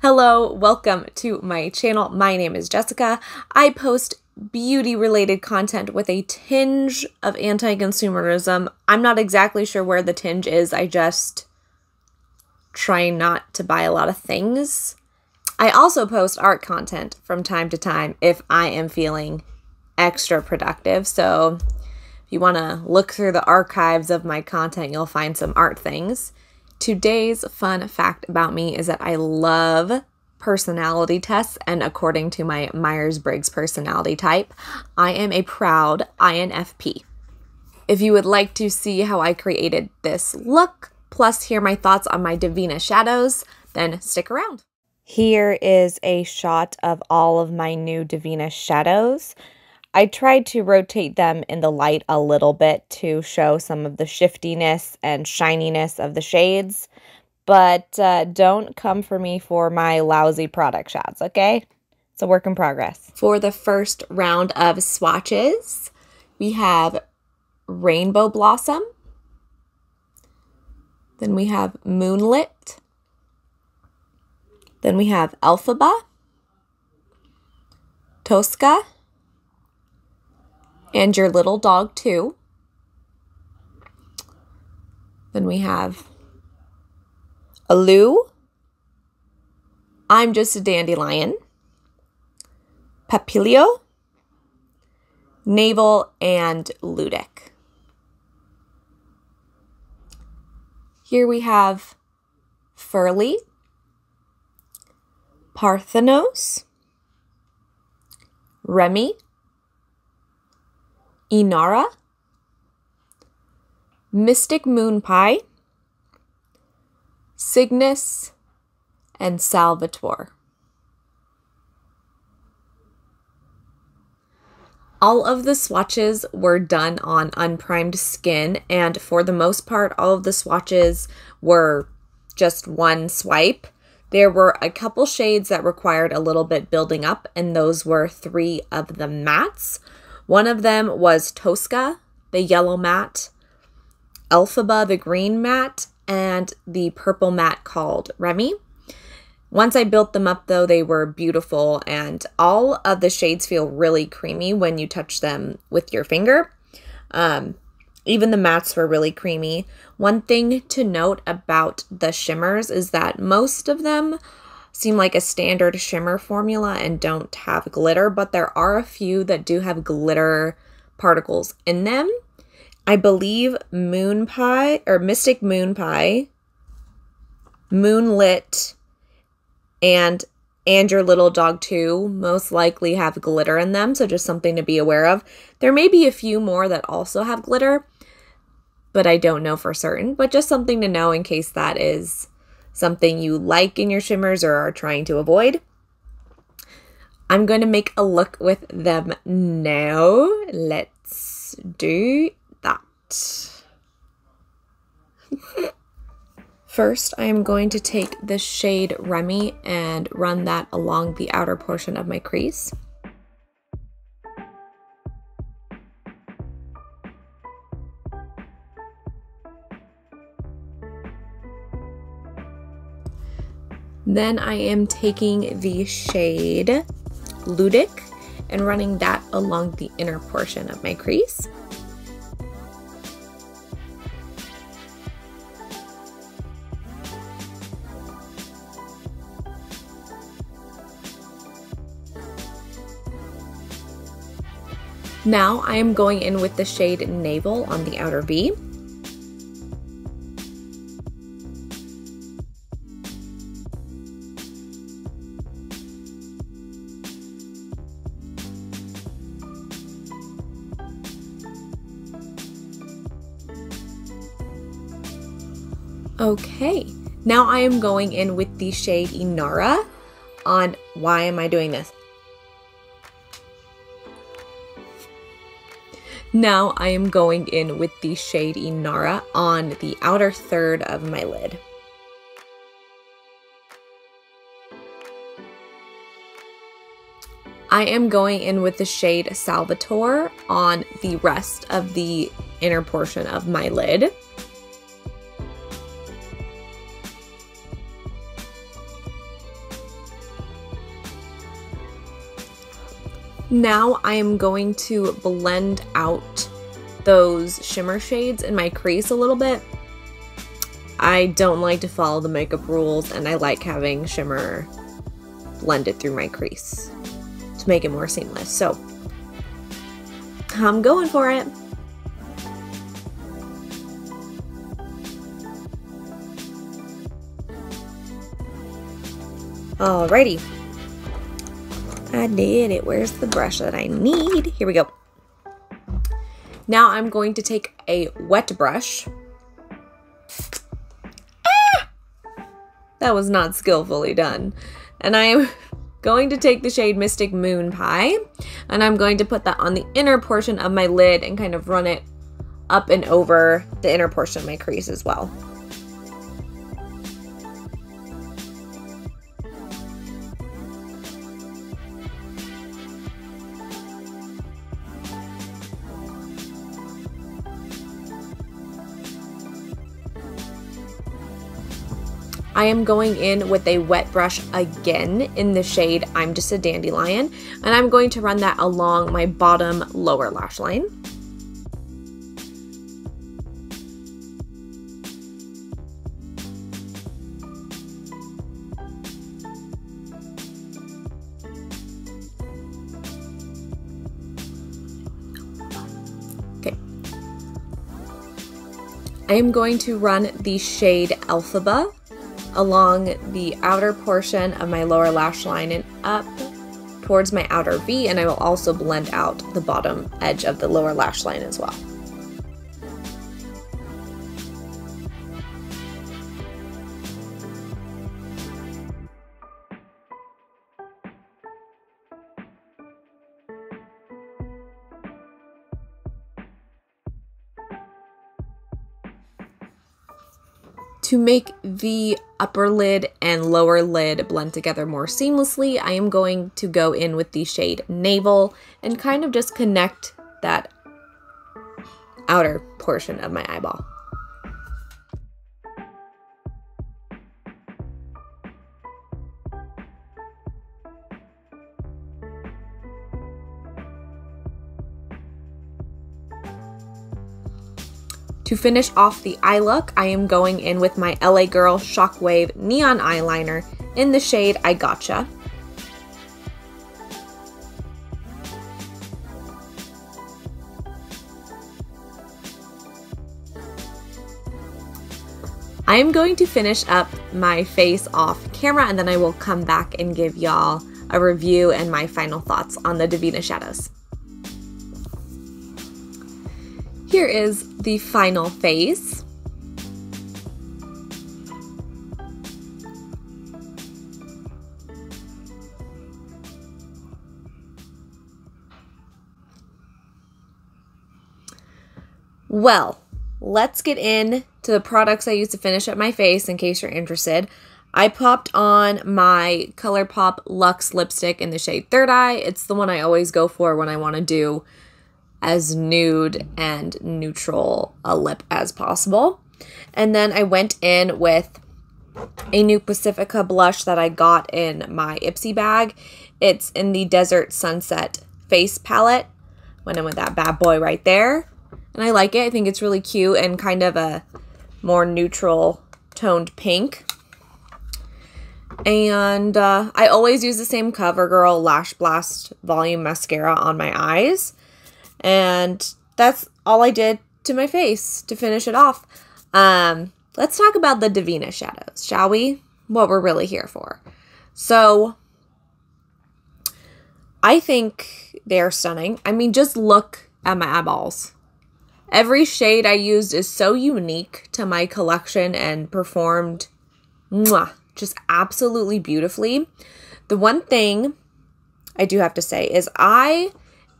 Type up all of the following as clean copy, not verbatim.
Hello, welcome to my channel. My name is Jessica. I post beauty-related content with a tinge of anti-consumerism. I'm not exactly sure where the tinge is. I just try not to buy a lot of things. I also post art content from time to time if I am feeling extra productive. So if you want to look through the archives of my content, you'll find some art things. Today's fun fact about me is that I love personality tests, and according to my Myers-Briggs personality type, I am a proud INFP. If you would like to see how I created this look, plus hear my thoughts on my Devinah Shadows, then stick around. Here is a shot of all of my new Devinah Shadows. I tried to rotate them in the light a little bit to show some of the shiftiness and shininess of the shades, but don't come for me for my lousy product shots, okay? It's a work in progress. For the first round of swatches, we have Rainbow Blossom, then we have Moonlit, then we have Elphaba, Tosca, and Your Little Dog Too. Then we have Aloo, I'm Just a Dandelion, Papilio, Navel, and Ludic. Here we have Furly, Parthenos, Remy, Inara, Mystic Moon Pie, Cygnus, and Salvatore. All of the swatches were done on unprimed skin, and for the most part, all of the swatches were just one swipe. There were a couple shades that required a little bit building up, and those were 3 of the mattes. One of them was Tosca, the yellow matte, Elphaba, the green matte, and the purple matte called Remy. Once I built them up, though, they were beautiful, and all of the shades feel really creamy when you touch them with your finger. Even the mattes were really creamy. One thing to note about the shimmers is that most of them seem like a standard shimmer formula and don't have glitter, but there are a few that do have glitter particles in them. I believe Moon Pie or Mystic Moon Pie, Moonlit, and Your Little Dog Too most likely have glitter in them, so just something to be aware of. There may be a few more that also have glitter, but I don't know for certain, but just something to know in case that is something you like in your shimmers or are trying to avoid. I'm going to make a look with them now. Let's do that. First, I am going to take the shade Remy and run that along the outer portion of my crease. Then I am taking the shade Ludic and running that along the inner portion of my crease. Now I am going in with the shade Navel on the outer V. Okay, now I am going in with the shade Inara on, why am I doing this? Now I am going in with the shade Inara on the outer third of my lid. I am going in with the shade Salvatore on the rest of the inner portion of my lid. Now I am going to blend out those shimmer shades in my crease a little bit. I don't like to follow the makeup rules, and I like having shimmer blended through my crease to make it more seamless. So I'm going for it. Alrighty. I did it. Where's the brush that I need? Here we go. Now I'm going to take a wet brush. That was not skillfully done. And I am going to take the shade Mystic Moon Pie, and I'm going to put that on the inner portion of my lid and kind of run it up and over the inner portion of my crease as well. I am going in with a wet brush again in the shade I'm Just a Dandelion, and I'm going to run that along my bottom lower lash line. Okay. I am going to run the shade Elphaba along the outer portion of my lower lash line and up towards my outer V, and I will also blend out the bottom edge of the lower lash line as well. To make the upper lid and lower lid blend together more seamlessly, I am going to go in with the shade Navel and kind of just connect that outer portion of my eyeball. To finish off the eye look, I am going in with my LA Girl Shockwave Neon Eyeliner in the shade I Gotcha. I am going to finish up my face off camera, and then I will come back and give y'all a review and my final thoughts on the Devinah Shadows. Here is the final face. Well, let's get in to the products I use to finish up my face in case you're interested. I popped on my ColourPop Luxe lipstick in the shade Third Eye. It's the one I always go for when I want to do as nude and neutral a lip as possible. And then I went in with a new Pacifica blush that I got in my Ipsy bag. It's in the Desert Sunset Face Palette. Went in with that bad boy right there. And I like it. I think it's really cute and kind of a more neutral toned pink. And I always use the same CoverGirl Lash Blast Volume Mascara on my eyes. And that's all I did to my face to finish it off. Let's talk about the Devinah Shadows, shall we? What we're really here for. So, I think they're stunning. I mean, just look at my eyeballs. Every shade I used is so unique to my collection and performed just absolutely beautifully. The one thing I do have to say is I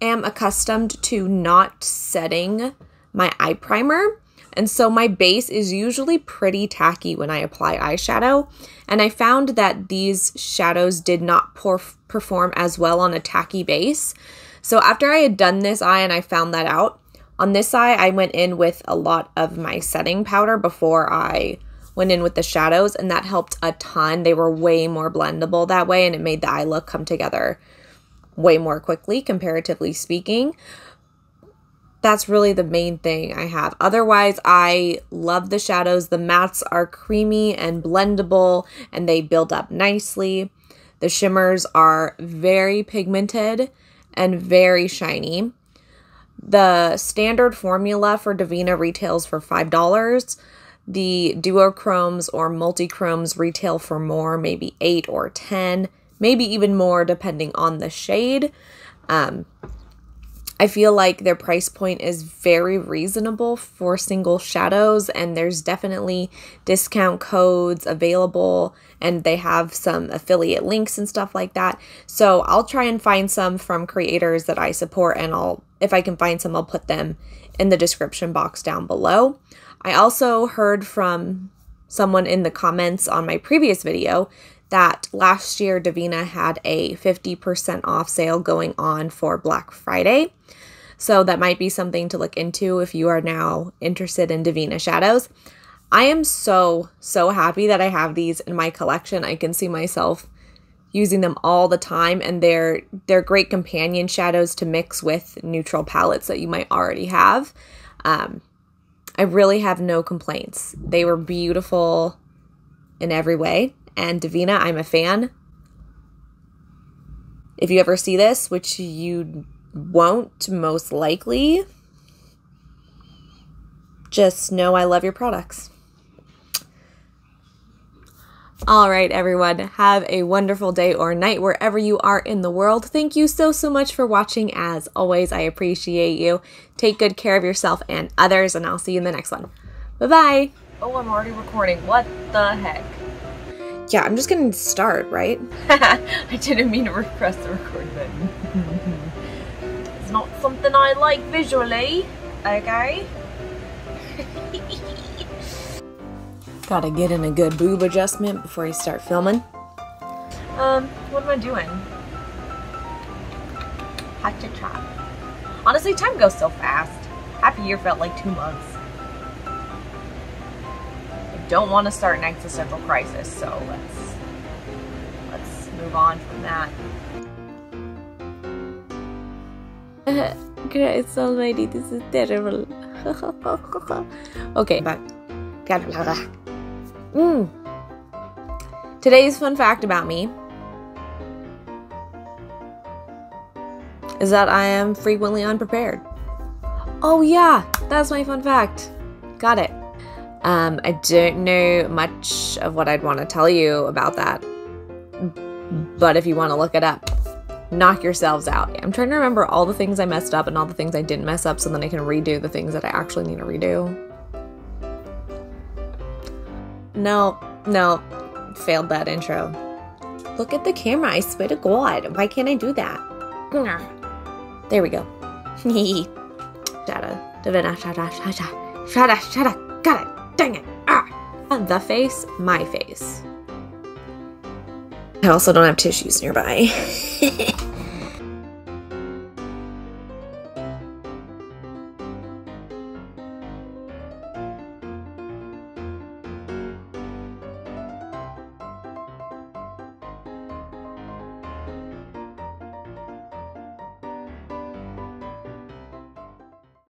am accustomed to not setting my eye primer And so my base is usually pretty tacky when I apply eyeshadow. And I found that these shadows did not perform as well on a tacky base. So after I had done this eye and I found that out, on this eye I went in with a lot of my setting powder before I went in with the shadows, and that helped a ton. They were way more blendable that way, and it made the eye look come together way more quickly, comparatively speaking. That's really the main thing I have. Otherwise, I love the shadows. The mattes are creamy and blendable, and they build up nicely. The shimmers are very pigmented and very shiny. The standard formula for Devinah retails for $5. The duochromes or multichromes retail for more, maybe 8 or 10, maybe even more depending on the shade. I feel like their price point is very reasonable for single shadows, and there's definitely discount codes available, and they have some affiliate links and stuff like that. So I'll try and find some from creators that I support, and if I can find some, I'll put them in the description box down below. I also heard from someone in the comments on my previous video that last year Devinah had a 50% off sale going on for Black Friday. So that might be something to look into if you are now interested in Devinah Shadows. I am so happy that I have these in my collection. I can see myself using them all the time, and they're great companion shadows to mix with neutral palettes that you might already have. I really have no complaints. They were beautiful in every way, and Devinah, I'm a fan. If you ever see this, which you won't most likely, just know I love your products. All right, everyone, have a wonderful day or night wherever you are in the world. Thank you so much for watching. As always, I appreciate you. Take good care of yourself and others, and I'll see you in the next one. Bye-bye. Oh, I'm already recording. What the heck? Yeah, I'm just gonna start, right? I didn't mean to press the record button. It's not something I like visually, okay? Gotta get in a good boob adjustment before you start filming. What am I doing? Ha-cha-cha. Honestly, time goes so fast. Half a year felt like 2 months. I don't want to start an existential crisis, so let's move on from that. Christ almighty, this is terrible. Okay, but today's fun fact about me is that I am frequently unprepared. Oh yeah, that's my fun fact. Got it. I don't know much of what I'd want to tell you about that, but if you want to look it up, knock yourselves out. I'm trying to remember all the things I messed up and all the things I didn't mess up so then I can redo the things that I actually need to redo. No, failed that intro. Look at the camera, I swear to God. Why can't I do that? There we go. Shadow. Devinah, shadow. Got it. Dang it. The face, my face. I also don't have tissues nearby.